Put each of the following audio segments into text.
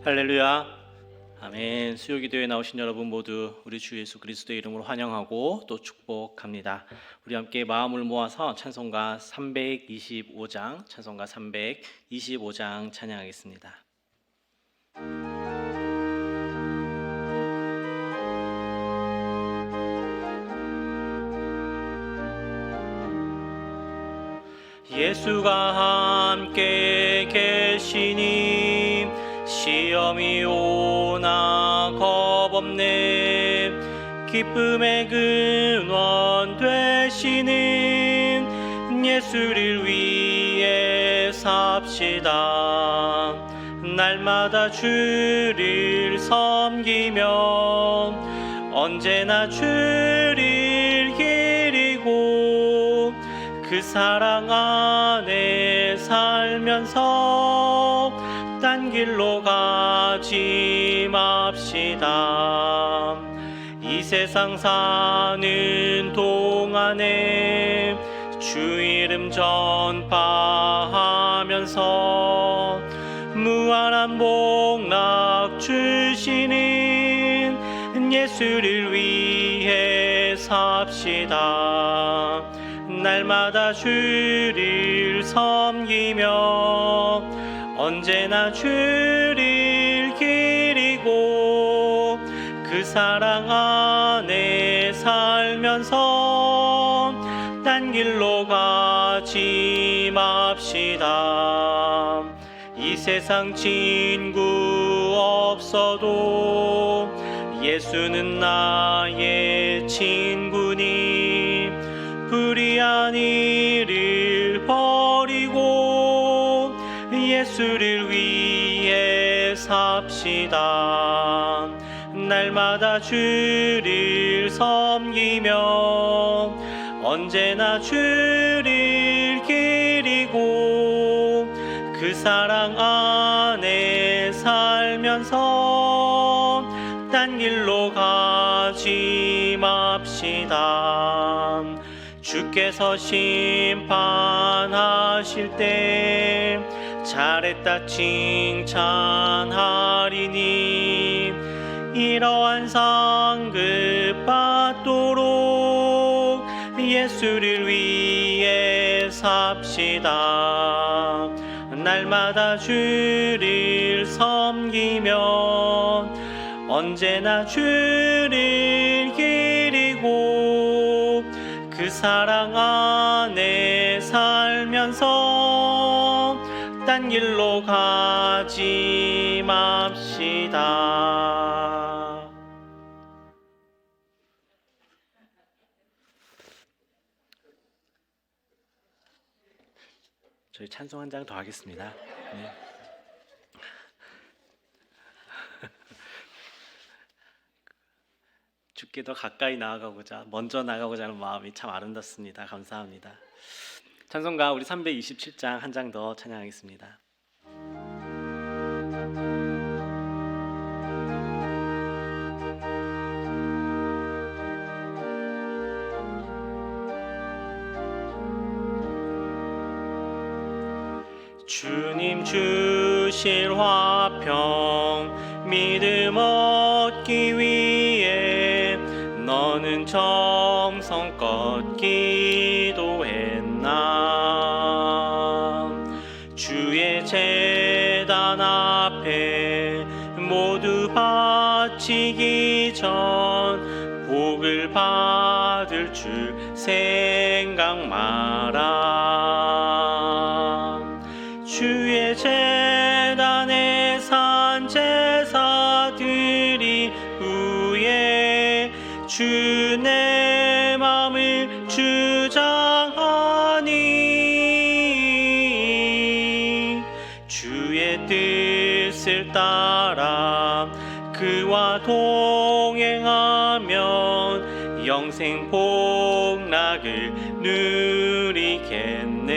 할렐루야. 아멘. 수요기도에 나오신 여러분 모두 우리 주 예수 그리스도의 이름으로 환영하고 또 축복합니다. 우리 함께 마음을 모아서 찬송가 325장 찬양하겠습니다. 예수가 함께 계시니 시험이 오나 겁없네. 기쁨의 근원 되시는 예수를 위해 삽시다. 날마다 주를 섬기며 언제나 주를 기리고 그 사랑 안에 살면서 딴 길로 가지 맙시다. 이 세상 사는 동안에 주 이름 전파하면서 무한한 복락 주시는 예수를 위해 삽시다. 날마다 주를 섬기며 언제나 주를 기리고 그 사랑 안에 살면서 딴 길로 가지 맙시다. 이 세상 친구 없어도 예수는 나의 친구니 불의한 일을 버리고 예수를 위해 삽시다. 날마다 주를 섬기며 언제나 주를 기리고 그 사랑 안에 살면서 딴 길로 가지 맙시다. 주께서 심판하실 때 잘했다 칭찬하리니 이러한 상급 받도록 예수를 위해 삽시다. 날마다 주를 섬기며 언제나 주를 기리고 그 사랑 안에 살면서 딴 길로 가지 맙시다. 저희 찬송 한 장 더 하겠습니다. 네. 주께 더 가까이 나아가고자 먼저 나가고자 하는 마음이 참 아름답습니다. 감사합니다. 찬송가 우리 327장 한 장 더 찬양하겠습니다. 주님 주실 화평 믿음 얻기 위해 너는 정성껏 기도했나. 주의 제단 앞에 모두 바치기 전 복을 받을 줄 생각 마라. 주의 제단에 산 제사드리 후에 주 내 맘을 주장하니 주의 뜻을 따라 그와 동행하면 영생 복락을 누리겠네.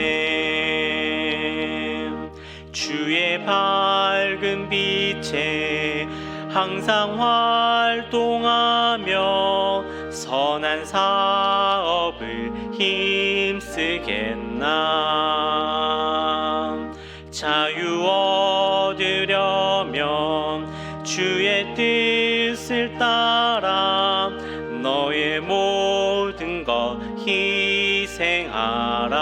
주의 밝은 빛에 항상 활동하며 선한 사업을 힘쓰겠나. 자유 얻으려면 주의 뜻을 따라 너의 모든 것 희생하라.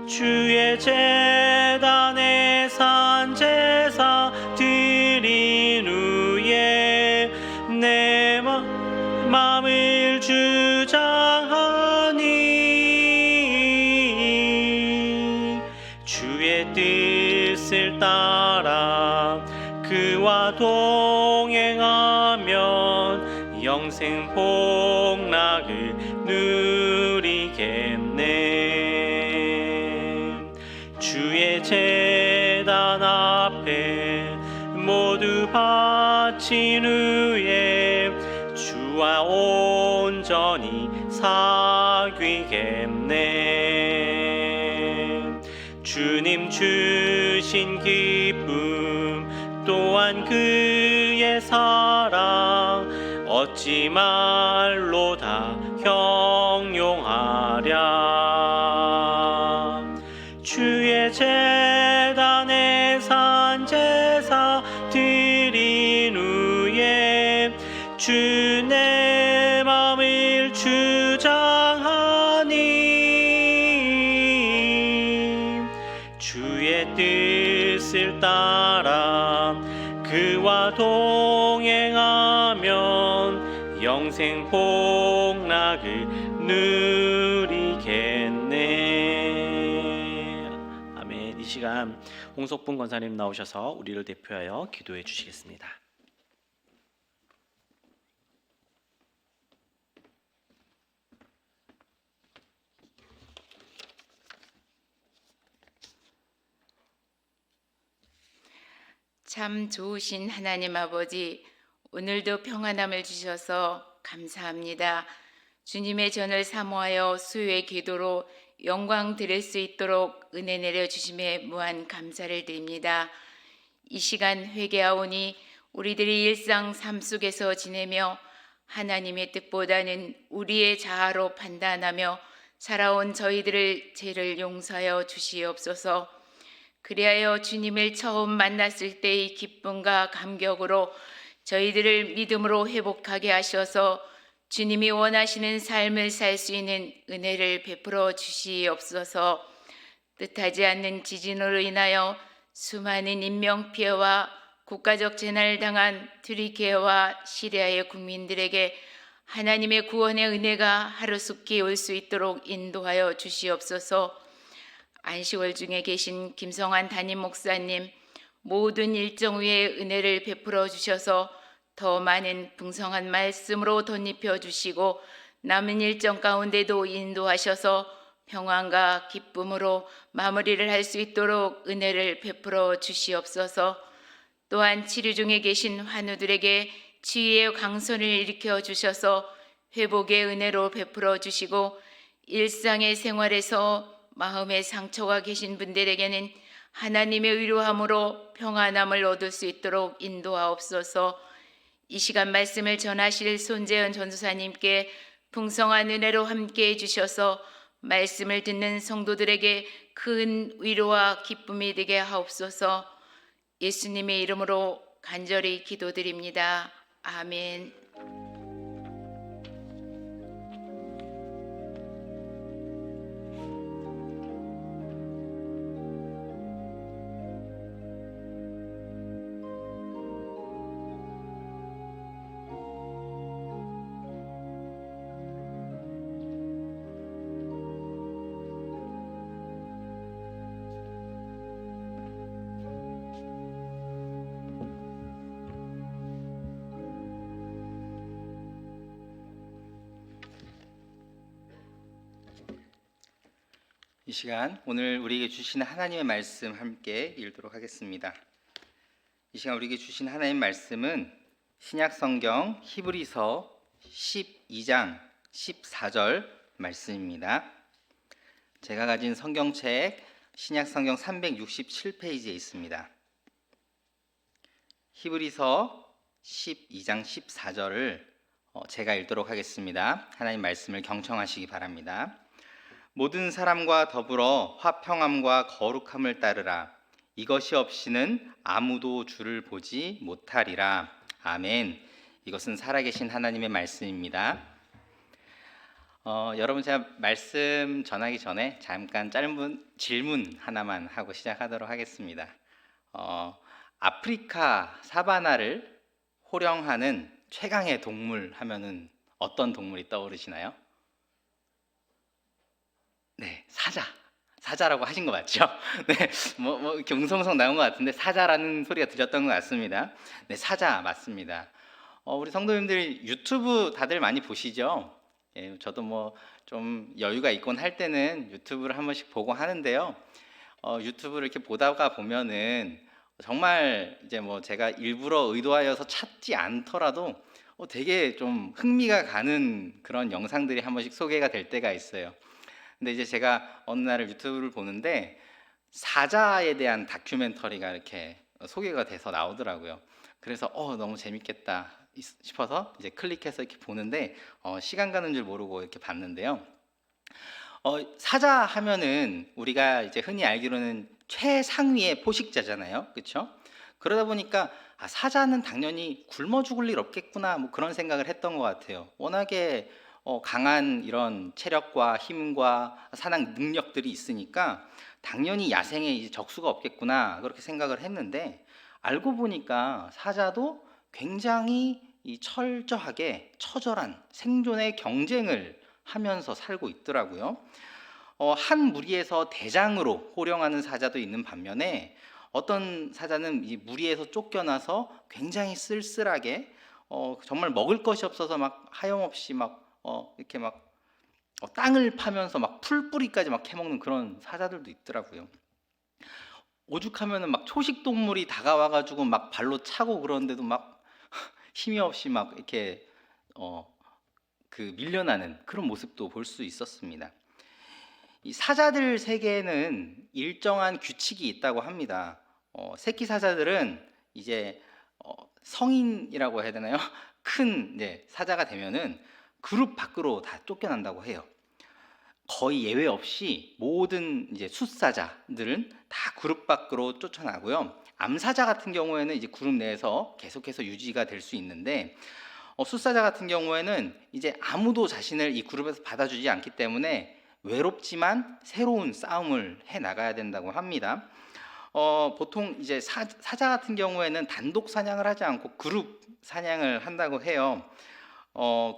주의 제단에 산 제사 드린 후에 내 마음을 주장하니 주의 뜻을 따라 그와 동행하면 영생 복락을 누리겠네. 주의 제단 앞에 모두 바친 후에 주와 온전히 사귀겠네. 주님 주신 기쁨 또한 그의 사랑 어찌 말로 다 형용하랴. 주의 제단에 산 제사 드린 후에 주 내 마음을 주장하니 주의 뜻을 따라 그와 동행하면 영생 복락을 누리겠네. 아멘. 이 시간 홍석분 권사님 나오셔서 우리를 대표하여 기도해 주시겠습니다. 참 좋으신 하나님 아버지, 오늘도 평안함을 주셔서 감사합니다. 주님의 전을 사모하여 수요의 기도로 영광 드릴 수 있도록 은혜 내려주심에 무한 감사를 드립니다. 이 시간 회개하오니 우리들이 일상 삶 속에서 지내며 하나님의 뜻보다는 우리의 자아로 판단하며 살아온 저희들을 죄를 용서하여 주시옵소서. 그리하여 주님을 처음 만났을 때의 기쁨과 감격으로 저희들을 믿음으로 회복하게 하셔서 주님이 원하시는 삶을 살 수 있는 은혜를 베풀어 주시옵소서. 뜻하지 않는 지진으로 인하여 수많은 인명피해와 국가적 재난을 당한 튀르키예와 시리아의 국민들에게 하나님의 구원의 은혜가 하루속히 올 수 있도록 인도하여 주시옵소서. 안식월 중에 계신 김성환 담임 목사님, 모든 일정 위에 은혜를 베풀어 주셔서 더 많은 풍성한 말씀으로 덧입혀 주시고 남은 일정 가운데도 인도하셔서 평안과 기쁨으로 마무리를 할 수 있도록 은혜를 베풀어 주시옵소서. 또한 치료 중에 계신 환우들에게 치유의 강선을 일으켜 주셔서 회복의 은혜로 베풀어 주시고 일상의 생활에서 마음의 상처가 계신 분들에게는 하나님의 위로함으로 평안함을 얻을 수 있도록 인도하옵소서. 이 시간 말씀을 전하실 손재현 전도사님께 풍성한 은혜로 함께해 주셔서 말씀을 듣는 성도들에게 큰 위로와 기쁨이 되게 하옵소서. 예수님의 이름으로 간절히 기도드립니다. 아멘. 이 시간 오늘 우리에게 주시는 하나님의 말씀 함께 읽도록 하겠습니다. 이 시간 우리에게 주신 하나님의 말씀은 신약 성경 히브리서 12장 14절 말씀입니다. 제가 가진 성경책 신약 성경 367페이지에 있습니다. 히브리서 12장 14절을 제가 읽도록 하겠습니다. 하나님 말씀을 경청하시기 바랍니다. 모든 사람과 더불어 화평함과 거룩함을 따르라. 이것이 없이는 아무도 주를 보지 못하리라. 아멘. 이것은 살아계신 하나님의 말씀입니다. 여러분, 제가 말씀 전하기 전에 잠깐 짧은 질문 하나만 하고 시작하도록 하겠습니다. 아프리카 사바나를 호령하는 최강의 동물 하면은 어떤 동물이 떠오르시나요? 네, 사자라고 하신 거 맞죠? 네, 뭐 이렇게 웅성웅성 나온 것 같은데 사자라는 소리가 들렸던 것 같습니다. 네, 사자 맞습니다. 우리 성도님들 유튜브 다들 많이 보시죠? 예, 저도 뭐 좀 여유가 있곤 할 때는 유튜브를 한 번씩 보고 하는데요. 유튜브를 이렇게 보다가 보면은 정말 이제 뭐 제가 일부러 의도하여서 찾지 않더라도 되게 좀 흥미가 가는 그런 영상들이 한 번씩 소개가 될 때가 있어요. 근데 이제 제가 어느 날 유튜브를 보는데 사자에 대한 다큐멘터리가 이렇게 소개가 돼서 나오더라고요. 그래서 너무 재밌겠다 싶어서 이제 클릭해서 이렇게 보는데 시간 가는 줄 모르고 이렇게 봤는데요. 사자 하면은 우리가 이제 흔히 알기로는 최상위의 포식자잖아요, 그렇죠? 그러다 보니까 사자는 당연히 굶어 죽을 일 없겠구나, 뭐 그런 생각을 했던 것 같아요. 워낙에 강한 이런 체력과 힘과 사냥 능력들이 있으니까 당연히 야생에 이제 적수가 없겠구나, 그렇게 생각을 했는데 알고 보니까 사자도 굉장히 이 철저하게 처절한 생존의 경쟁을 하면서 살고 있더라고요. 한 무리에서 대장으로 호령하는 사자도 있는 반면에 어떤 사자는 이 무리에서 쫓겨나서 굉장히 쓸쓸하게 정말 먹을 것이 없어서 막 하염없이 막 이렇게 막 땅을 파면서 막 풀뿌리까지 막 캐먹는 그런 사자들도 있더라고요. 오죽하면은 막 초식 동물이 다가와가지고 막 발로 차고 그러는데도 막 힘이 없이 막 이렇게 그 밀려나는 그런 모습도 볼 수 있었습니다. 이 사자들 세계에는 일정한 규칙이 있다고 합니다. 새끼 사자들은 이제 성인이라고 해야 되나요? 큰 사자가 되면은 그룹 밖으로 다 쫓겨난다고 해요. 거의 예외 없이 모든 이제 숫사자들은 다 그룹 밖으로 쫓아나고요. 암사자 같은 경우에는 이제 그룹 내에서 계속해서 유지가 될 수 있는데 숫사자 같은 경우에는 이제 아무도 자신을 이 그룹에서 받아주지 않기 때문에 외롭지만 새로운 싸움을 해 나가야 된다고 합니다. 보통 이제 사자 같은 경우에는 단독 사냥을 하지 않고 그룹 사냥을 한다고 해요.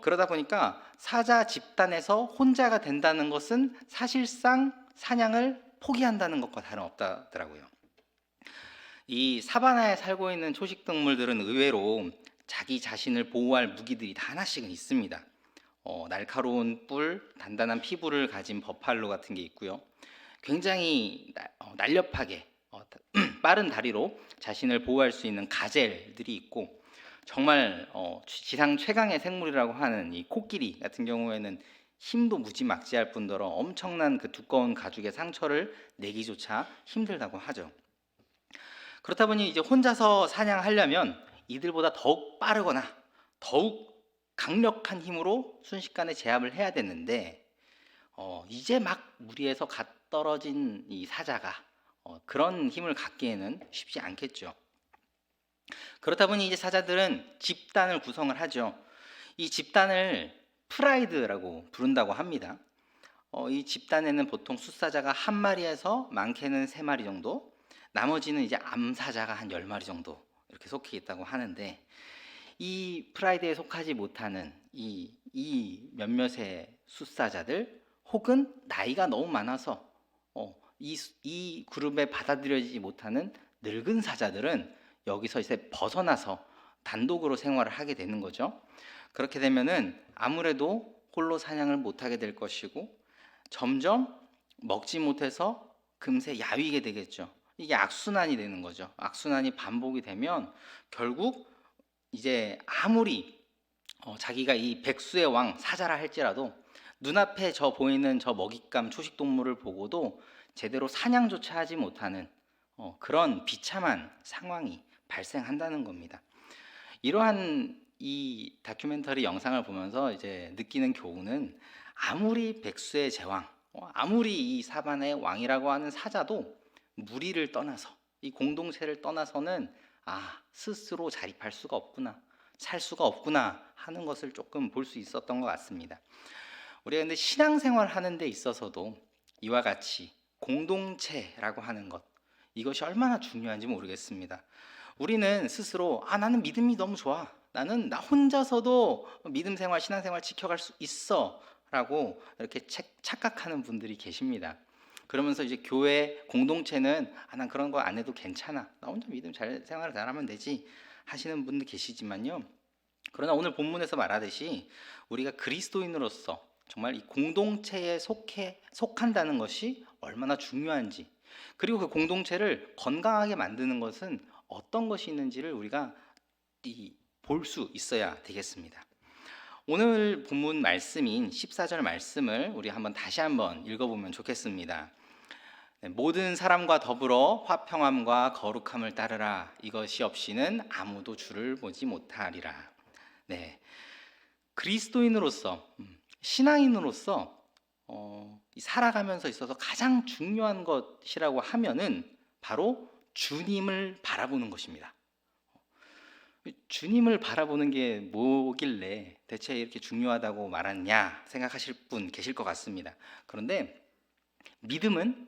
그러다 보니까 사자 집단에서 혼자가 된다는 것은 사실상 사냥을 포기한다는 것과 다름없다더라고요. 이 사바나에 살고 있는 초식 동물들은 의외로 자기 자신을 보호할 무기들이 다 하나씩은 있습니다. 날카로운 뿔, 단단한 피부를 가진 버팔로 같은 게 있고요. 굉장히 날렵하게 빠른 다리로 자신을 보호할 수 있는 가젤들이 있고, 정말 지상 최강의 생물이라고 하는 이 코끼리 같은 경우에는 힘도 무지막지할 뿐더러 엄청난 그 두꺼운 가죽의 상처를 내기조차 힘들다고 하죠. 그렇다 보니 이제 혼자서 사냥하려면 이들보다 더욱 빠르거나 더욱 강력한 힘으로 순식간에 제압을 해야 되는데 이제 막 무리에서 갓 떨어진 이 사자가 그런 힘을 갖기에는 쉽지 않겠죠. 그렇다 보니 이제 사자들은 집단을 구성을 하죠. 이 집단을 프라이드라고 부른다고 합니다. 이 집단에는 보통 숫사자가 한 마리에서 많게는 3마리 정도, 나머지는 이제 암사자가 한 10마리 정도 이렇게 속해 있다고 하는데, 이 프라이드에 속하지 못하는 이 몇몇의 숫사자들, 혹은 나이가 너무 많아서 이 그룹에 받아들여지지 못하는 늙은 사자들은 여기서 이제 벗어나서 단독으로 생활을 하게 되는 거죠. 그렇게 되면은 아무래도 홀로 사냥을 못하게 될 것이고, 점점 먹지 못해서 금세 야위게 되겠죠. 이게 악순환이 되는 거죠. 악순환이 반복이 되면 결국 이제 아무리 자기가 이 백수의 왕 사자라 할지라도 눈앞에 보이는 저 먹잇감 초식 동물을 보고도 제대로 사냥조차 하지 못하는 그런 비참한 상황이 발생한다는 겁니다. 이러한 이 다큐멘터리 영상을 보면서 이제 느끼는 교훈은, 아무리 백수의 제왕, 아무리 이 사바나의 왕이라고 하는 사자도 무리를 떠나서 이 공동체를 떠나서는 스스로 자립할 수가 없구나, 살 수가 없구나 하는 것을 조금 볼 수 있었던 것 같습니다. 우리가 근데 신앙생활 하는 데 있어서도 이와 같이 공동체라고 하는 것, 이것이 얼마나 중요한지 모르겠습니다. 우리는 스스로 나는 믿음이 너무 좋아, 나는 나 혼자서도 믿음 생활, 신앙생활 지켜갈 수 있어 라고 이렇게 착각하는 분들이 계십니다. 그러면서 이제 교회 공동체는 난 그런 거 안 해도 괜찮아, 나 혼자 믿음 생활을 잘하면 되지 하시는 분들 계시지만요, 그러나 오늘 본문에서 말하듯이 우리가 그리스도인으로서 정말 이 공동체에 속한다는 것이 얼마나 중요한지, 그리고 그 공동체를 건강하게 만드는 것은 어떤 것이 있는지를 우리가 볼 수 있어야 되겠습니다. 오늘 본문 말씀인 14절 말씀을 우리 다시 한번 읽어보면 좋겠습니다. 모든 사람과 더불어 화평함과 거룩함을 따르라. 이것이 없이는 아무도 주를 보지 못하리라. 네, 그리스도인으로서, 신앙인으로서 살아가면서 있어서 가장 중요한 것이라고 하면은 바로 주님을 바라보는 것입니다. 주님을 바라보는 게 뭐길래 대체 이렇게 중요하다고 말하냐 생각하실 분 계실 것 같습니다. 그런데 믿음은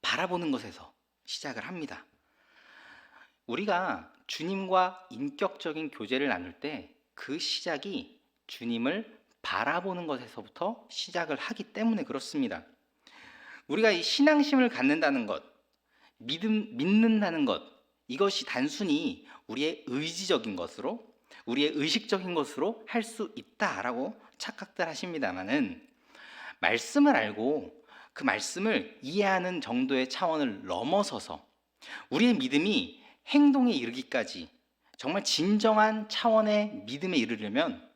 바라보는 것에서 시작을 합니다. 우리가 주님과 인격적인 교제를 나눌 때 그 시작이 주님을 바라보는 것에서부터 시작을 하기 때문에 그렇습니다. 우리가 이 신앙심을 갖는다는 것, 믿는다는 것, 이것이 단순히 우리의 의지적인 것으로, 우리의 의식적인 것으로 할 수 있다라고 착각들 하십니다만은, 말씀을 알고 그 말씀을 이해하는 정도의 차원을 넘어서서 우리의 믿음이 행동에 이르기까지 정말 진정한 차원의 믿음에 이르려면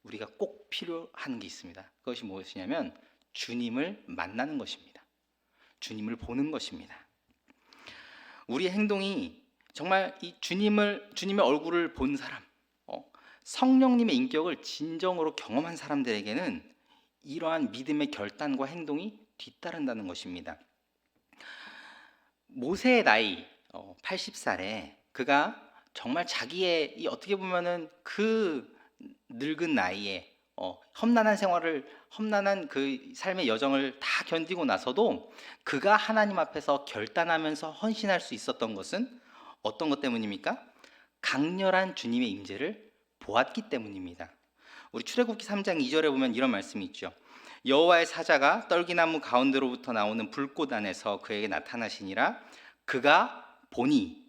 우리가 꼭 필요한 게 있습니다. 그것이 무엇이냐면 주님을 만나는 것입니다. 주님을 보는 것입니다. 우리의 행동이 정말 이 주님의 얼굴을 본 사람, 성령님의 인격을 진정으로 경험한 사람들에게는 이러한 믿음의 결단과 행동이 뒤따른다는 것입니다. 모세의 나이 80살에 그가 정말 자기의 어떻게 보면은 그 늙은 나이에 험난한 그 삶의 여정을 다 견디고 나서도 그가 하나님 앞에서 결단하면서 헌신할 수 있었던 것은 어떤 것 때문입니까? 강렬한 주님의 임재를 보았기 때문입니다. 우리 출애굽기 3장 2절에 보면 이런 말씀이 있죠. 여호와의 사자가 떨기나무 가운데로부터 나오는 불꽃 안에서 그에게 나타나시니라. 그가 보니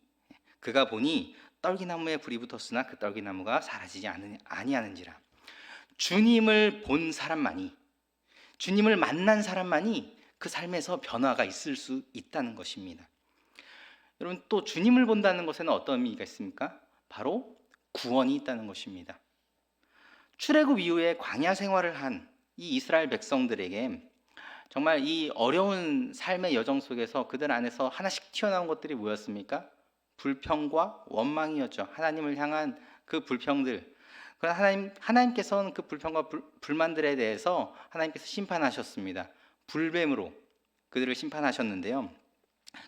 떨기나무에 불이 붙었으나 그 떨기나무가 사라지지 아니하는지라. 주님을 본 사람만이, 주님을 만난 사람만이 그 삶에서 변화가 있을 수 있다는 것입니다. 여러분, 또 주님을 본다는 것에는 어떤 의미가 있습니까? 바로 구원이 있다는 것입니다. 출애굽 이후에 광야 생활을 한 이 이스라엘 백성들에게 정말 이 어려운 삶의 여정 속에서 그들 안에서 하나씩 튀어나온 것들이 뭐였습니까? 불평과 원망이었죠. 하나님을 향한 그 불평들. 그러나 하나님께서는 그 불평과 불만들에 대해서 하나님께서 심판하셨습니다. 불뱀으로 그들을 심판하셨는데요.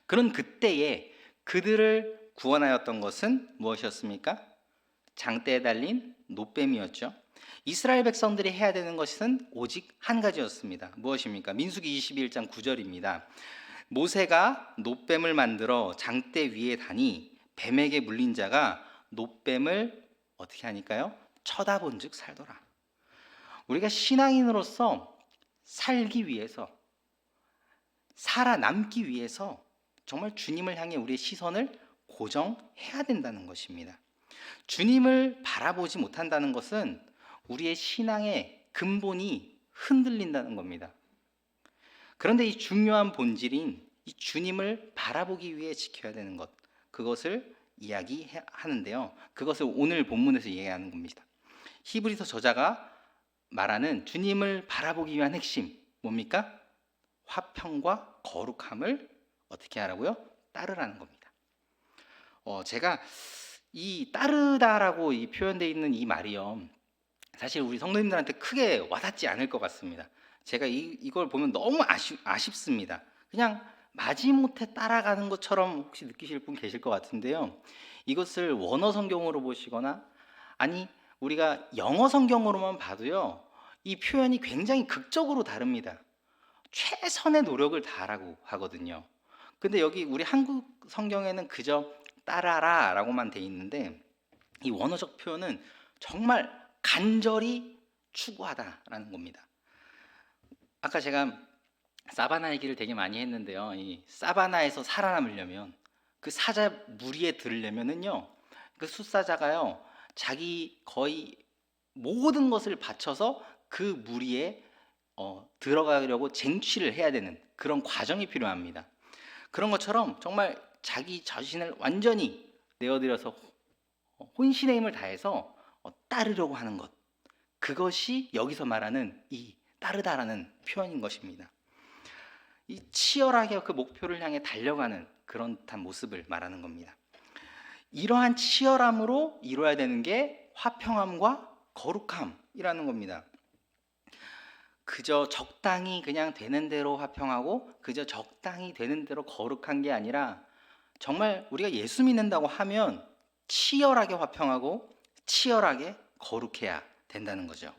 그런 그때에 그들을 구원하였던 것은 무엇이었습니까? 장대에 달린 놋뱀이었죠. 이스라엘 백성들이 해야 되는 것은 오직 한 가지였습니다. 무엇입니까? 민수기 22장 9절입니다. 모세가 놋뱀을 만들어 장대 위에 다니 뱀에게 물린 자가 놋뱀을 어떻게 하니까요? 쳐다본 즉 살더라. 우리가 신앙인으로서 살기 위해서, 살아남기 위해서 정말 주님을 향해 우리의 시선을 고정해야 된다는 것입니다. 주님을 바라보지 못한다는 것은 우리의 신앙의 근본이 흔들린다는 겁니다. 그런데 이 중요한 본질인 이 주님을 바라보기 위해 지켜야 되는 것, 그것을 이야기하는데요. 그것을 오늘 본문에서 이야기하는 겁니다. 히브리서 저자가 말하는 주님을 바라보기 위한 핵심 뭡니까? 화평과 거룩함을 어떻게 하라고요? 따르라는 겁니다. 제가 이 따르다라고 표현되어 있는 이 말이요, 사실 우리 성도님들한테 크게 와닿지 않을 것 같습니다. 제가 이걸 보면 너무 아쉽습니다. 그냥 마지못해 따라가는 것처럼 혹시 느끼실 분 계실 것 같은데요. 이것을 원어 성경으로 보시거나 아니 우리가 영어 성경으로만 봐도요. 이 표현이 굉장히 극적으로 다릅니다. 최선의 노력을 다하라고 하거든요. 근데 여기 우리 한국 성경에는 그저 따라라라고만 돼 있는데 이 원어적 표현은 정말 간절히 추구하다라는 겁니다. 아까 제가 사바나 얘기를 되게 많이 했는데요. 이 사바나에서 살아남으려면 그 사자 무리에 들으려면은요. 그 숫사자가요. 자기 거의 모든 것을 바쳐서 그 무리에 들어가려고 쟁취를 해야 되는 그런 과정이 필요합니다. 그런 것처럼 정말 자기 자신을 완전히 내어드려서 혼신의 힘을 다해서 따르려고 하는 것. 그것이 여기서 말하는 이 따르다라는 표현인 것입니다. 이 치열하게 그 목표를 향해 달려가는 그런 듯한 모습을 말하는 겁니다. 이러한 치열함으로 이루어야 되는 게 화평함과 거룩함이라는 겁니다. 그저 적당히 그냥 되는 대로 화평하고 그저 적당히 되는 대로 거룩한 게 아니라 정말 우리가 예수 믿는다고 하면 치열하게 화평하고 치열하게 거룩해야 된다는 거죠.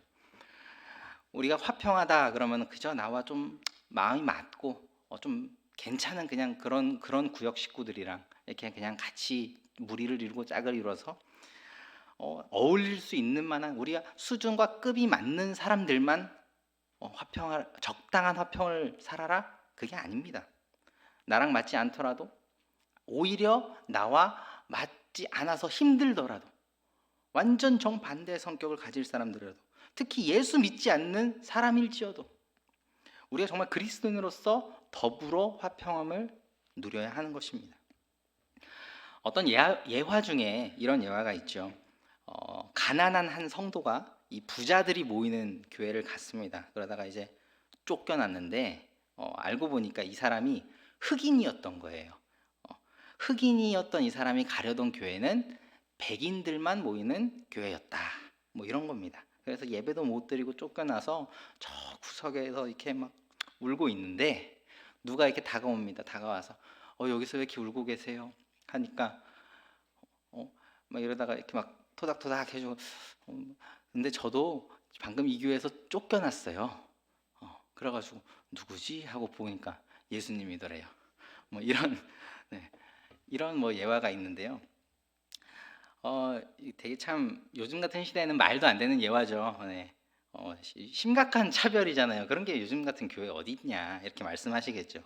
우리가 화평하다 그러면 그저 나와 좀 마음이 맞고 좀 괜찮은 그냥 그런 구역 식구들이랑 이렇게 그냥 같이 무리를 이루고 짝을 이뤄서 어울릴 수 있는 만한 우리가 수준과 급이 맞는 사람들만 적당한 화평을 살아라? 그게 아닙니다. 나랑 맞지 않더라도 오히려 나와 맞지 않아서 힘들더라도 완전 정반대의 성격을 가질 사람들이라도 특히 예수 믿지 않는 사람일지어도 우리가 정말 그리스도인으로서 더불어 화평함을 누려야 하는 것입니다. 어떤 예화 중에 이런 예화가 있죠. 가난한 한 성도가 이 부자들이 모이는 교회를 갔습니다. 그러다가 이제 쫓겨났는데 알고 보니까 이 사람이 흑인이었던 거예요. 흑인이었던 이 사람이 가려던 교회는 백인들만 모이는 교회였다. 뭐 이런 겁니다. 그래서 예배도 못 드리고 쫓겨나서 저 구석에서 이렇게 막 울고 있는데 누가 이렇게 다가옵니다. 다가와서 여기서 왜 이렇게 울고 계세요? 하니까 막 이러다가 이렇게 막 토닥토닥 해주고 근데 저도 방금 이 교회에서 쫓겨났어요. 그래가지고 누구지 하고 보니까 예수님이더래요. 뭐 이런 네, 이런 뭐 예화가 있는데요. 되게 참 요즘 같은 시대에는 말도 안 되는 예화죠. 네. 심각한 차별이잖아요. 그런 게 요즘 같은 교회 어디 있냐 이렇게 말씀하시겠죠.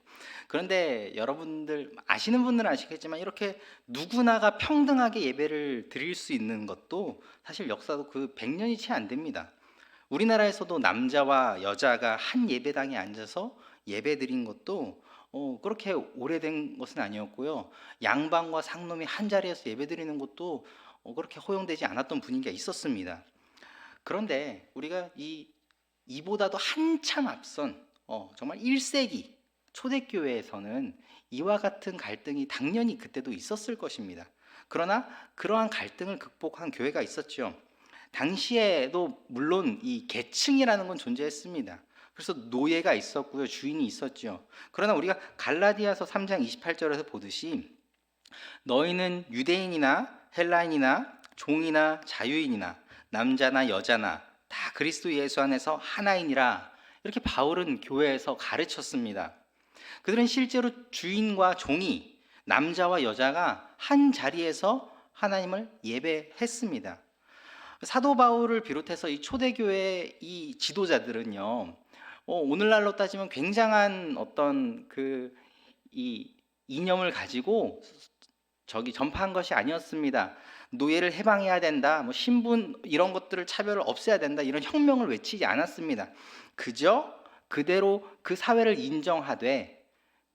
그런데 여러분들 아시는 분들은 아시겠지만 이렇게 누구나가 평등하게 예배를 드릴 수 있는 것도 사실 역사도 그 100년이 채 안 됩니다. 우리나라에서도 남자와 여자가 한 예배당에 앉아서 예배 드린 것도 그렇게 오래된 것은 아니었고요. 양반과 상놈이 한 자리에서 예배 드리는 것도 그렇게 허용되지 않았던 분위기가 있었습니다. 그런데 우리가 이보다도 한참 앞선 정말 1세기 초대교회에서는 이와 같은 갈등이 당연히 그때도 있었을 것입니다. 그러나 그러한 갈등을 극복한 교회가 있었죠. 당시에도 물론 이 계층이라는 건 존재했습니다. 그래서 노예가 있었고요, 주인이 있었죠. 그러나 우리가 갈라디아서 3장 28절에서 보듯이 너희는 유대인이나 헬라인이나 종이나 자유인이나 남자나 여자나 다 그리스도 예수 안에서 하나이니라 이렇게 바울은 교회에서 가르쳤습니다. 그들은 실제로 주인과 종이 남자와 여자가 한 자리에서 하나님을 예배했습니다. 사도 바울을 비롯해서 이 초대교회 이 지도자들은요, 오늘날로 따지면 굉장한 어떤 이 이념을 가지고 전파한 것이 아니었습니다. 노예를 해방해야 된다, 뭐 신분 이런 것들을 차별을 없애야 된다 이런 혁명을 외치지 않았습니다. 그저 그대로 그 사회를 인정하되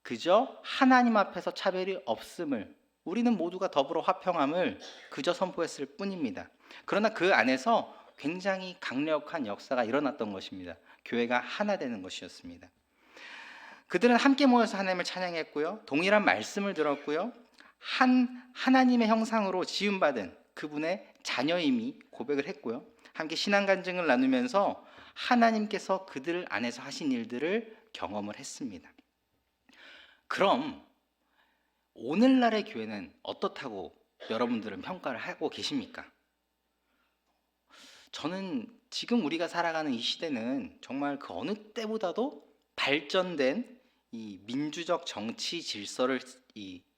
그저 하나님 앞에서 차별이 없음을 우리는 모두가 더불어 화평함을 그저 선포했을 뿐입니다. 그러나 그 안에서 굉장히 강력한 역사가 일어났던 것입니다. 교회가 하나 되는 것이었습니다. 그들은 함께 모여서 하나님을 찬양했고요. 동일한 말씀을 들었고요. 하나님의 형상으로 지음받은 그분의 자녀임이 고백을 했고요. 함께 신앙 간증을 나누면서 하나님께서 그들 안에서 하신 일들을 경험을 했습니다. 그럼 오늘날의 교회는 어떻다고 여러분들은 평가를 하고 계십니까? 저는 지금 우리가 살아가는 이 시대는 정말 그 어느 때보다도 발전된 이 민주적 정치 질서를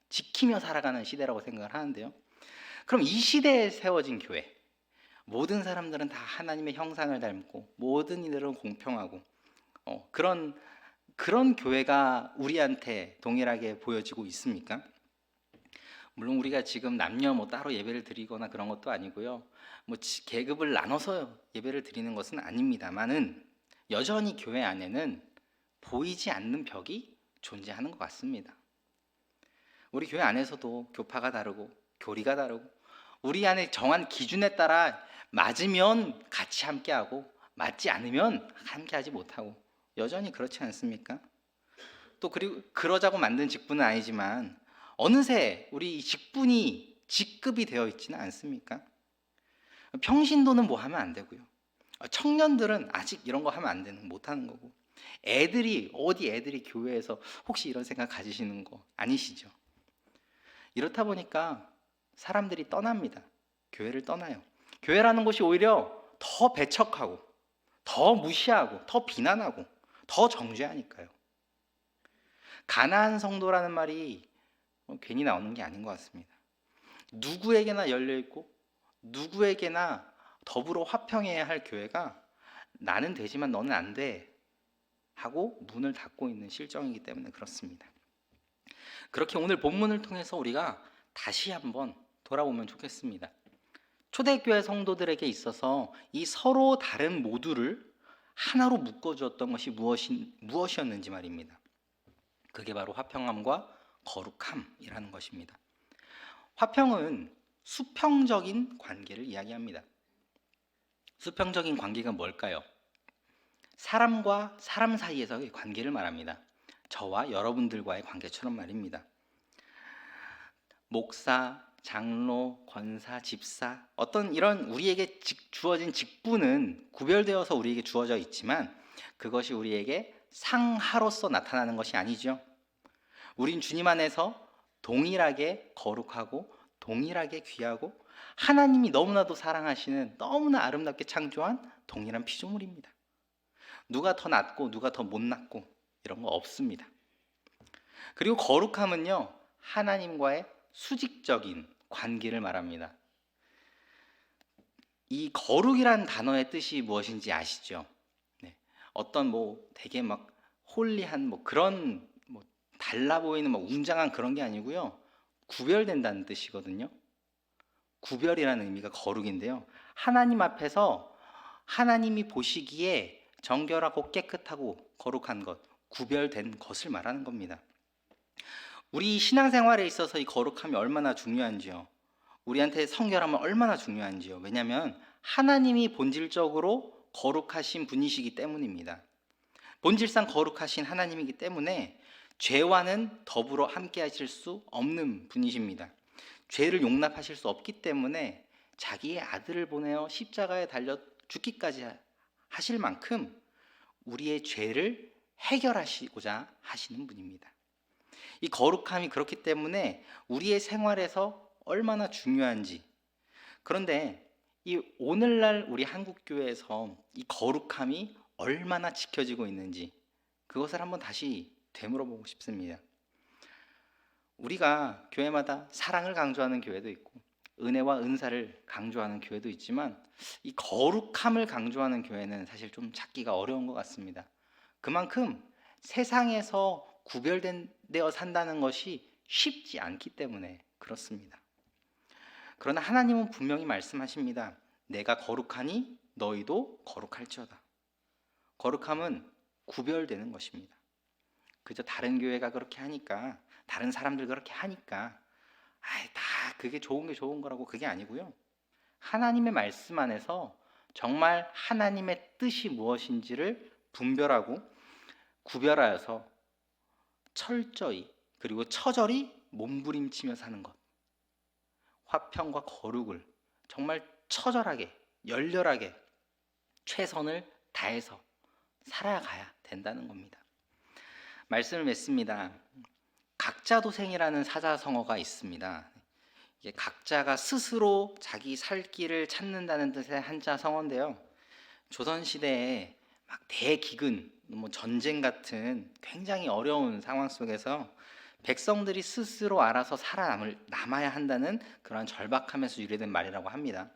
지키며 살아가는 시대라고 생각을 하는데요. 그럼 이 시대에 세워진 교회, 모든 사람들은 다 하나님의 형상을 닮고 모든 이들은 공평하고 그런 교회가 우리한테 동일하게 보여지고 있습니까? 물론 우리가 지금 남녀 따로 예배를 드리거나 그런 것도 아니고요. 계급을 나눠서 예배를 드리는 것은 아닙니다만은 여전히 교회 안에는 보이지 않는 벽이 존재하는 것 같습니다. 우리 교회 안에서도 교파가 다르고 교리가 다르고 우리 안에 정한 기준에 따라 맞으면 같이 함께하고 맞지 않으면 함께하지 못하고 여전히 그렇지 않습니까? 또 그리고 그러자고 만든 직분은 아니지만 어느새 우리 이 직분이 직급이 되어 있지는 않습니까? 평신도는 뭐 하면 안 되고요. 청년들은 아직 이런 거 하면 안 되는 못 하는 거고 애들이 교회에서 혹시 이런 생각 가지시는 거 아니시죠? 이렇다 보니까 사람들이 떠납니다. 교회를 떠나요. 교회라는 곳이 오히려 더 배척하고 더 무시하고 더 비난하고 더 정죄하니까요. 가나안 성도라는 말이 괜히 나오는 게 아닌 것 같습니다. 누구에게나 열려있고 누구에게나 더불어 화평해야 할 교회가 나는 되지만 너는 안 돼 하고 문을 닫고 있는 실정이기 때문에 그렇습니다. 그렇게 오늘 본문을 통해서 우리가 다시 한번 돌아보면 좋겠습니다. 초대교회 성도들에게 있어서 이 서로 다른 모두를 하나로 묶어주었던 것이 무엇이었는지 말입니다. 그게 바로 화평함과 거룩함이라는 것입니다. 화평은 수평적인 관계를 이야기합니다. 수평적인 관계가 뭘까요? 사람과 사람 사이에서의 관계를 말합니다. 저와 여러분들과의 관계처럼 말입니다. 목사, 장로, 권사, 집사 어떤 이런 우리에게 주어진 직분은 구별되어서 우리에게 주어져 있지만 그것이 우리에게 상하로서 나타나는 것이 아니죠. 우린 주님 안에서 동일하게 거룩하고 동일하게 귀하고 하나님이 너무나도 사랑하시는 너무나 아름답게 창조한 동일한 피조물입니다. 누가 더 낫고 누가 더 못 낫고 이런 거 없습니다. 그리고 거룩함은요, 하나님과의 수직적인 관계를 말합니다. 이 거룩이라는 단어의 뜻이 무엇인지 아시죠? 네. 어떤 되게 홀리한 그런 달라 보이는 웅장한 그런 게 아니고요. 구별된다는 뜻이거든요. 구별이라는 의미가 거룩인데요. 하나님 앞에서 하나님이 보시기에 정결하고 깨끗하고 거룩한 것, 구별된 것을 말하는 겁니다. 우리 신앙생활에 있어서 이 거룩함이 얼마나 중요한지요. 우리한테 성결함은 얼마나 중요한지요. 왜냐하면 하나님이 본질적으로 거룩하신 분이시기 때문입니다. 본질상 거룩하신 하나님이기 때문에 죄와는 더불어 함께 하실 수 없는 분이십니다. 죄를 용납하실 수 없기 때문에 자기의 아들을 보내어 십자가에 달려 죽기까지 하실 만큼 우리의 죄를 해결하시고자 하시는 분입니다. 이 거룩함이 그렇기 때문에 우리의 생활에서 얼마나 중요한지. 그런데 이 오늘날 우리 한국교회에서 이 거룩함이 얼마나 지켜지고 있는지 그것을 한번 다시 되물어보고 싶습니다. 우리가 교회마다 사랑을 강조하는 교회도 있고 은혜와 은사를 강조하는 교회도 있지만 이 거룩함을 강조하는 교회는 사실 좀 찾기가 어려운 것 같습니다. 그만큼 세상에서 구별되어 산다는 것이 쉽지 않기 때문에 그렇습니다. 그러나 하나님은 분명히 말씀하십니다. 내가 거룩하니 너희도 거룩할지어다. 거룩함은 구별되는 것입니다. 그저 다른 교회가 그렇게 하니까, 다른 사람들 그렇게 하니까 다 그게 좋은 게 좋은 거라고 그게 아니고요. 하나님의 말씀 안에서 정말 하나님의 뜻이 무엇인지를 분별하고 구별하여서 철저히 그리고 처절히 몸부림치며 사는 것. 화평과 거룩을 정말 처절하게 열렬하게 최선을 다해서 살아가야 된다는 겁니다. 말씀을 맺습니다. 각자도생이라는 사자성어가 있습니다. 이게 각자가 스스로 자기 살 길을 찾는다는 뜻의 한자 성어인데요. 조선 시대에 막 대기근, 뭐 전쟁 같은 굉장히 어려운 상황 속에서 백성들이 스스로 알아서 살아남아야 한다는 그런 절박함에서 유래된 말이라고 합니다.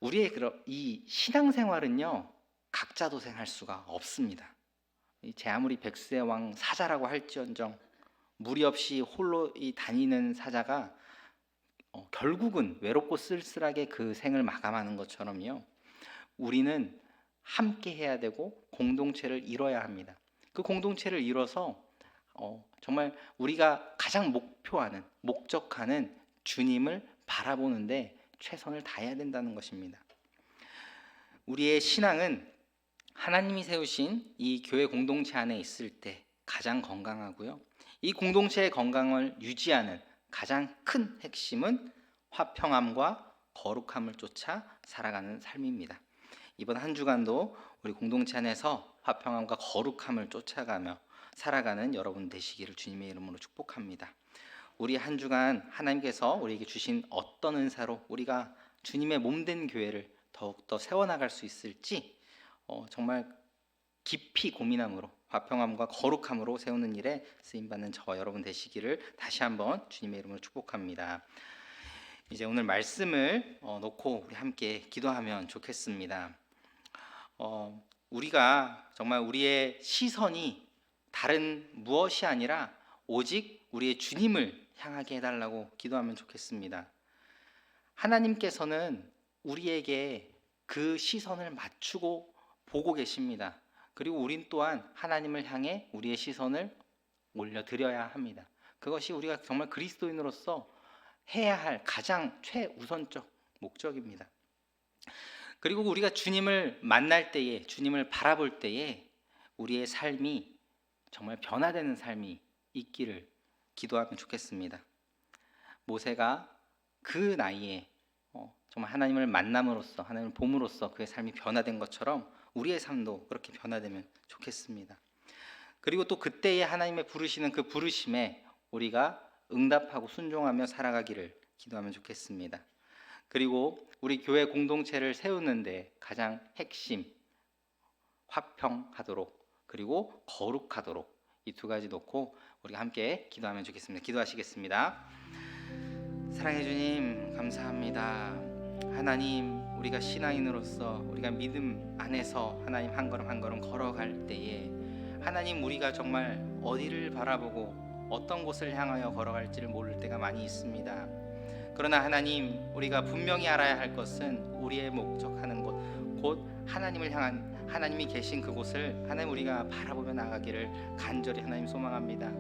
우리의 이 신앙생활은요, 각자도생할 수가 없습니다. 제 아무리 백수의 왕 사자라고 할지언정 무리 없이 홀로 다니는 사자가 결국은 외롭고 쓸쓸하게 그 생을 마감하는 것처럼요, 우리는 함께 해야 되고 공동체를 이뤄야 합니다. 그 공동체를 이뤄서 정말 우리가 가장 목적하는 주님을 바라보는데 최선을 다해야 된다는 것입니다. 우리의 신앙은 하나님이 세우신 이 교회 공동체 안에 있을 때 가장 건강하고요, 이 공동체의 건강을 유지하는 가장 큰 핵심은 화평함과 거룩함을 쫓아 살아가는 삶입니다. 이번 한 주간도 우리 공동체 안에서 화평함과 거룩함을 쫓아가며 살아가는 여러분 되시기를 주님의 이름으로 축복합니다. 우리 한 주간 하나님께서 우리에게 주신 어떤 은사로 우리가 주님의 몸된 교회를 더욱더 세워나갈 수 있을지 정말 깊이 고민함으로 화평함과 거룩함으로 세우는 일에 쓰임받는 저와 여러분 되시기를 다시 한번 주님의 이름으로 축복합니다. 이제 오늘 말씀을 놓고 우리 함께 기도하면 좋겠습니다. 우리가 정말 우리의 시선이 다른 무엇이 아니라 오직 우리의 주님을 향하게 해달라고 기도하면 좋겠습니다. 하나님께서는 우리에게 그 시선을 맞추고 보고 계십니다. 그리고 우린 또한 하나님을 향해 우리의 시선을 올려드려야 합니다. 그것이 우리가 정말 그리스도인으로서 해야 할 가장 최우선적 목적입니다. 그리고 우리가 주님을 만날 때에, 주님을 바라볼 때에 우리의 삶이 정말 변화되는 삶이 있기를 기도하면 좋겠습니다. 모세가 그 나이에 정말 하나님을 만남으로써, 하나님을 봄으로써 그의 삶이 변화된 것처럼 우리의 삶도 그렇게 변화되면 좋겠습니다. 그리고 또 그때에 하나님의 부르시는 그 부르심에 우리가 응답하고 순종하며 살아가기를 기도하면 좋겠습니다. 그리고 우리 교회 공동체를 세우는데 가장 핵심, 화평하도록 그리고 거룩하도록 이 두 가지 놓고 우리가 함께 기도하면 좋겠습니다. 기도하시겠습니다. 사랑해 주님, 감사합니다. 하나님, 우리가 신앙인으로서 우리가 믿음 안에서 하나님 한 걸음 한 걸음 걸어갈 때에 하나님, 우리가 정말 어디를 바라보고 어떤 곳을 향하여 걸어갈지를 모를 때가 많이 있습니다. 그러나 하나님, 우리가 분명히 알아야 할 것은 우리의 목적하는 곳, 곧 하나님을 향한, 하나님이 계신 그곳을 하나님 우리가 바라보며 나가기를 간절히 하나님 소망합니다.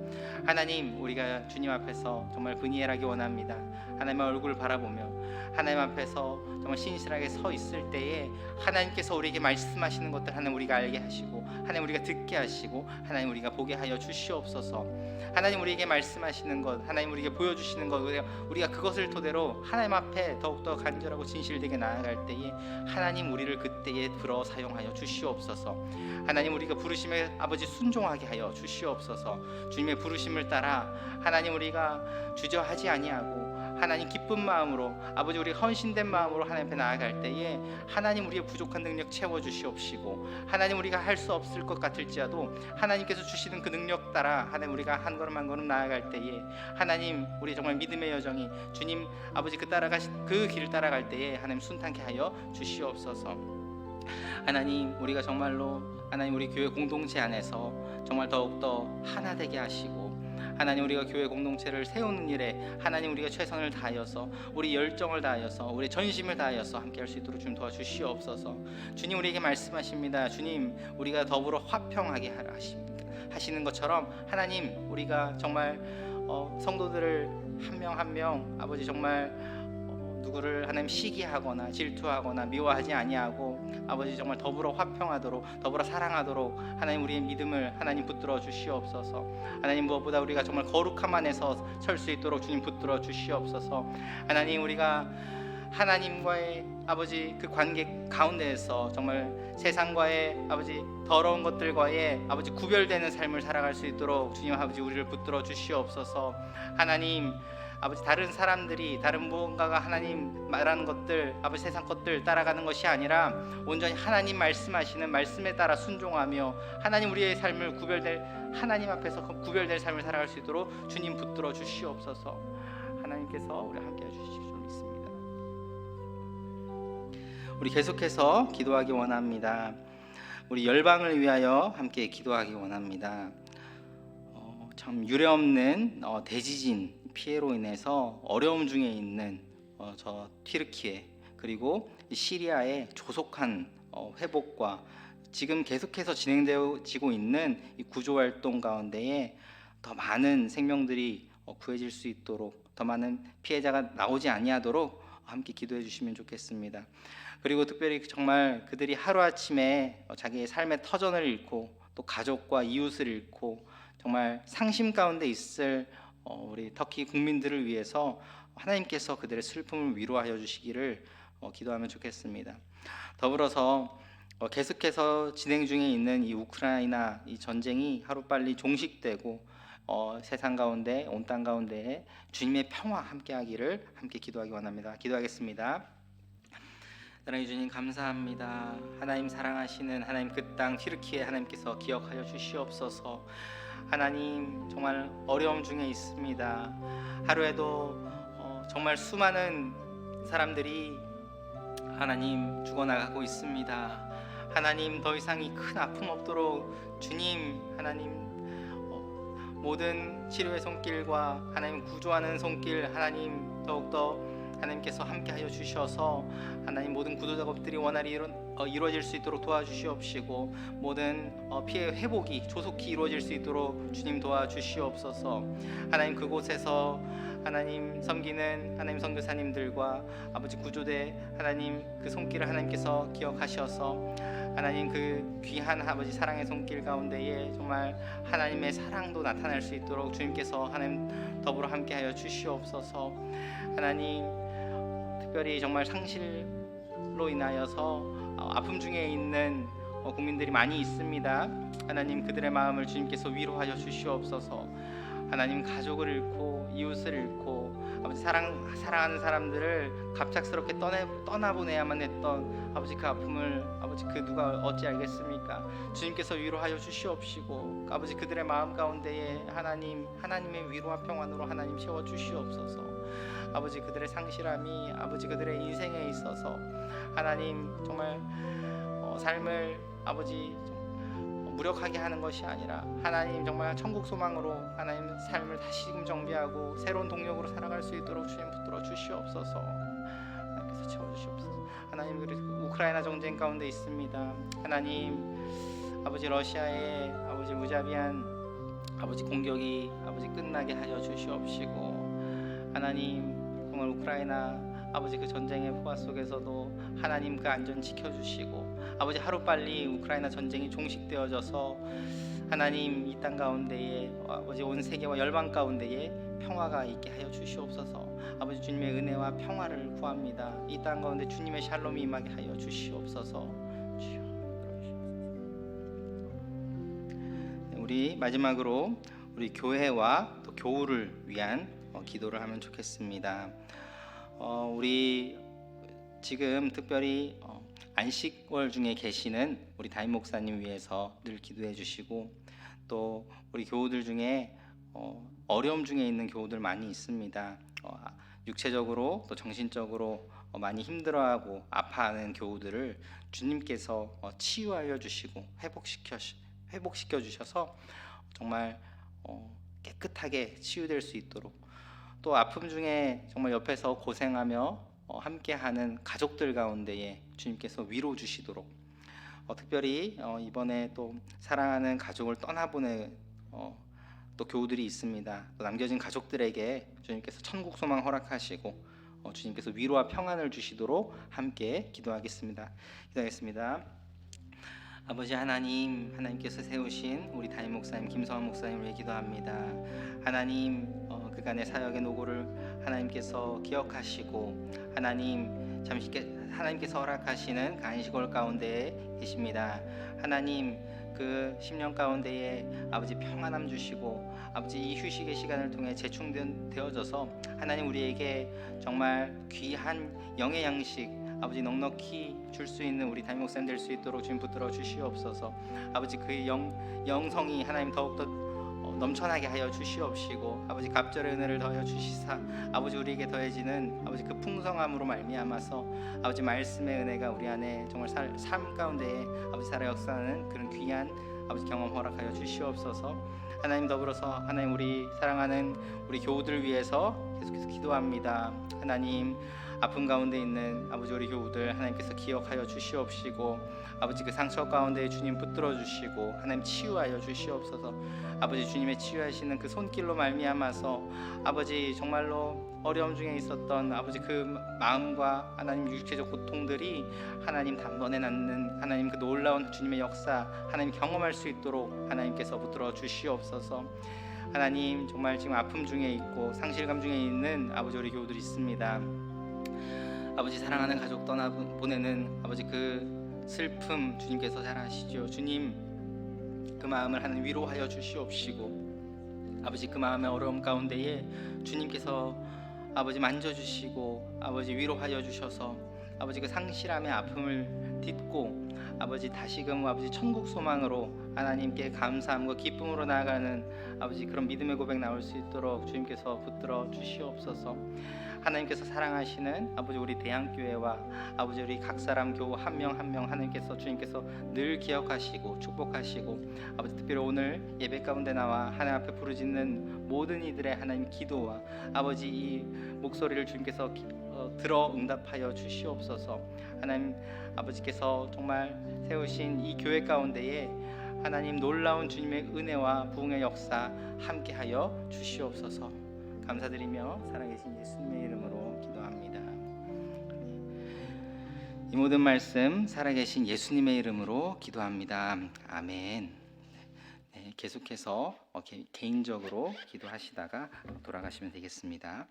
하나님, 우리가 주님 앞에서 정말 분이엘하기 원합니다. 하나님의 얼굴을 바라보며 하나님 앞에서 정말 신실하게 서 있을 때에 하나님께서 우리에게 말씀하시는 것들 하나님 우리가 알게 하시고, 하나님 우리가 듣게 하시고, 하나님 우리가 보게 하여 주시옵소서. 하나님 우리에게 말씀하시는 것, 하나님 우리에게 보여주시는 것, 우리가 그것을 토대로 하나님 앞에 더욱더 간절하고 진실되게 나아갈 때에 하나님 우리를 그때에 들어 사용하여 주시옵소서. 하나님, 우리가 부르심에 아버지 순종하게 하여 주시옵소서. 주님의 부르심을 따라 하나님 우리가 주저하지 아니하고 하나님 기쁜 마음으로, 아버지 우리 헌신된 마음으로 하나님 앞에 나아갈 때에 하나님 우리의 부족한 능력 채워주시옵시고, 하나님 우리가 할 수 없을 것 같을지라도 하나님께서 주시는 그 능력 따라 하나님 우리가 한 걸음 한 걸음 나아갈 때에 하나님 우리 정말 믿음의 여정이 주님 아버지 그 길을 따라갈 때에 하나님 순탄케 하여 주시옵소서. 하나님, 우리가 정말로 하나님 우리 교회 공동체 안에서 정말 더욱더 하나 되게 하시고, 하나님 우리가 교회 공동체를 세우는 일에 하나님 우리가 최선을 다하여서 우리 열정을 다하여서 우리 전심을 다하여서 함께 할 수 있도록 좀 도와주시옵소서. 주님, 우리에게 말씀하십니다. 주님, 우리가 더불어 화평하게 하시는 것처럼 하나님 우리가 정말 성도들을 한 명 한 명 아버지 정말 누구를 하나님 시기하거나 질투하거나 미워하지 아니하고 아버지 정말 더불어 화평하도록, 더불어 사랑하도록 하나님 우리의 믿음을 하나님 붙들어 주시옵소서. 하나님, 무엇보다 우리가 정말 거룩함 안에서 설 수 있도록 주님 붙들어 주시옵소서. 하나님, 우리가 하나님과의 아버지 그 관계 가운데에서 정말 세상과의 아버지 더러운 것들과의 아버지 구별되는 삶을 살아갈 수 있도록 주님 아버지 우리를 붙들어 주시옵소서. 하나님 아버지 다른 사람들이 다른 무언가가 하나님 말하는 것들 아버지 세상 것들 따라가는 것이 아니라 온전히 하나님 말씀하시는 말씀에 따라 순종하며 하나님 우리의 삶을 하나님 앞에서 구별될 삶을 살아갈 수 있도록 주님 붙들어 주시옵소서. 하나님께서 우리 함께 해주실 줄 믿습니다. 우리 계속해서 기도하기 원합니다. 우리 열방을 위하여 함께 기도하기 원합니다. 참 유례없는 대지진 피해로 인해서 어려움 중에 있는 저 튀르키예 그리고 시리아의 조속한 회복과 지금 계속해서 진행되고 있는 이 구조 활동 가운데에 더 많은 생명들이 구해질 수 있도록 더 많은 피해자가 나오지 아니하도록 함께 기도해 주시면 좋겠습니다. 그리고 특별히 정말 그들이 하루아침에 자기의 삶의 터전을 잃고 또 가족과 이웃을 잃고 정말 상심 가운데 있을 우리 터키 국민들을 위해서 하나님께서 그들의 슬픔을 위로하여 주시기를 기도하면 좋겠습니다. 더불어서 계속해서 진행 중에 있는 이 우크라이나 이 전쟁이 하루빨리 종식되고 세상 가운데 온 땅 가운데 주님의 평화 함께하기를 함께 기도하기 원합니다. 기도하겠습니다. 사랑해 주님 감사합니다. 하나님 사랑하시는 하나님 그 땅 튀르키예 하나님께서 기억하여 주시옵소서. 하나님 정말 어려움 중에 있습니다. 하루에도 정말 수많은 사람들이 하나님 죽어나가고 있습니다. 하나님 더 이상 이 큰 아픔 없도록 주님 하나님 모든 치료의 손길과 하나님 구조하는 손길 하나님 더욱더 하나님께서 함께하여 주셔서 하나님 모든 구조 작업들이 원활히 이루어질 수 있도록 도와주시옵시고 모든 피해 회복이 조속히 이루어질 수 있도록 주님 도와주시옵소서. 하나님 그곳에서 하나님 섬기는 하나님 선교사님들과 아버지 구조대 하나님 그 손길을 하나님께서 기억하셔서 하나님 그 귀한 아버지 사랑의 손길 가운데에 정말 하나님의 사랑도 나타날 수 있도록 주님께서 하나님 더불어 함께하여 주시옵소서. 하나님 특별히 정말 상실로 인하여서 아픔 중에 있는 국민들이 많이 있습니다. 하나님 그들의 마음을 주님께서 위로하여 주시옵소서. 하나님 가족을 잃고 이웃을 잃고 아버지 사랑하는 사람들을 갑작스럽게 떠나보내야만 했던 아버지 그 아픔을 아버지 그 누가 어찌 알겠습니까? 주님께서 위로하여 주시옵시고 아버지 그들의 마음 가운데에 하나님의 위로와 평안으로 하나님 채워 주시옵소서. 아버지 그들의 상실함이 아버지 그들의 인생에 있어서 하나님 정말 삶을 아버지 무력하게 하는 것이 아니라 하나님 정말 천국 소망으로 하나님 삶을 다시금 정비하고 새로운 동력으로 살아갈 수 있도록 주님 붙들어 주시옵소서. 하나님께서 채워주시옵소서. 하나님 그리고 우크라이나 전쟁 가운데 있습니다. 하나님 아버지 러시아의 아버지 무자비한 아버지 공격이 아버지 끝나게 하여 주시옵시고 하나님 정말 우크라이나 아버지 그 전쟁의 포화 속에서도 하나님 그 안전 지켜주시고 아버지 하루빨리 우크라이나 전쟁이 종식되어져서 하나님 이 땅 가운데에 아버지 온 세계와 열방 가운데에 평화가 있게 하여 주시옵소서. 아버지 주님의 은혜와 평화를 구합니다. 이 땅 가운데 주님의 샬롬이 임하게 하여 주시옵소서. 우리 마지막으로 우리 교회와 또 교우를 위한 기도를 하면 좋겠습니다. 우리 지금 특별히 안식월 중에 계시는 우리 담임 목사님 위해서 늘 기도해 주시고 또 우리 교우들 중에 어려움 중에 있는 교우들 많이 있습니다. 육체적으로 또 정신적으로 많이 힘들어하고 아파하는 교우들을 주님께서 치유하여 주시고 회복시켜 주셔서 정말 깨끗하게 치유될 수 있도록 또 아픔 중에 정말 옆에서 고생하며 함께하는 가족들 가운데에 주님께서 위로 주시도록 특별히 이번에 또 사랑하는 가족을 떠나보낸 또 교우들이 있습니다. 또 남겨진 가족들에게 주님께서 천국 소망 허락하시고 주님께서 위로와 평안을 주시도록 함께 기도하겠습니다. 아버지 하나님께서 세우신 우리 담임 목사님 김성환 목사님을 위해 기도합니다. 하나님 그간의 사역의 노고를 하나님께서 기억하시고 하나님 잠시 하나님께서 허락하시는 간식월 가운데에 계십니다. 하나님, 그 10년 가운데에 아버지 평안함 주시고 아버지 이 휴식의 시간을 통해 재충전되어져서 하나님 우리에게 정말 귀한 영의 양식 아버지 넉넉히 줄 수 있는 우리 담임 목사님 될 수 있도록 주님 붙들어 주시옵소서. 아버지 그 영성이 하나님 더욱더 넘쳐나게 하여 주시옵시고 아버지 갑절의 은혜를 더하여 주시사 아버지 우리에게 더해지는 아버지 그 풍성함으로 말미암아서 아버지 말씀의 은혜가 우리 안에 정말 삶 가운데에 아버지 살아 역사하는 그런 귀한 아버지 경험 허락하여 주시옵소서. 하나님 더불어서 하나님 우리 사랑하는 우리 교우들 위해서 계속해서 기도합니다. 하나님 아픔 가운데 있는 아버지 우리 교우들 하나님께서 기억하여 주시옵시고 아버지 그 상처 가운데 주님 붙들어 주시고 하나님 치유하여 주시옵소서. 아버지 주님의 치유하시는 그 손길로 말미암아서 아버지 정말로 어려움 중에 있었던 아버지 그 마음과 하나님 육체적 고통들이 하나님 단번에 낫는 하나님 그 놀라운 주님의 역사 하나님 경험할 수 있도록 하나님께서 붙들어 주시옵소서. 하나님 정말 지금 아픔 중에 있고 상실감 중에 있는 아버지 우리 교우들이 있습니다. 아버지 사랑하는 가족 떠나보내는 아버지 그 슬픔 주님께서 잘 아시죠. 주님 그 마음을 하나님 위로하여 주시옵시고 아버지 그 마음의 어려움 가운데에 주님께서 아버지 만져주시고 아버지 위로하여 주셔서 아버지 그 상실함의 아픔을 딛고 아버지 다시금 아버지 천국 소망으로 하나님께 감사함과 기쁨으로 나아가는 아버지 그런 믿음의 고백 나올 수 있도록 주님께서 붙들어 주시옵소서. 하나님께서 사랑하시는 아버지 우리 대한교회와 아버지 우리 각 사람 교우 한 명 한 명 하나님께서 주님께서 늘 기억하시고 축복하시고 아버지 특별히 오늘 예배 가운데 나와 하나님 앞에 부르짖는 모든 이들의 하나님 기도와 아버지 이 목소리를 주님께서 들어 응답하여 주시옵소서. 하나님 아버지께서 정말 세우신 이 교회 가운데에 하나님 놀라운 주님의 은혜와 부흥의 역사 함께하여 주시옵소서. 감사드리며 살아계신 예수님의 이름으로 기도합니다. 이 모든 말씀 살아계신 예수님의 이름으로 기도합니다. 아멘. 네, 계속해서 개인적으로 기도하시다가 돌아가시면 되겠습니다.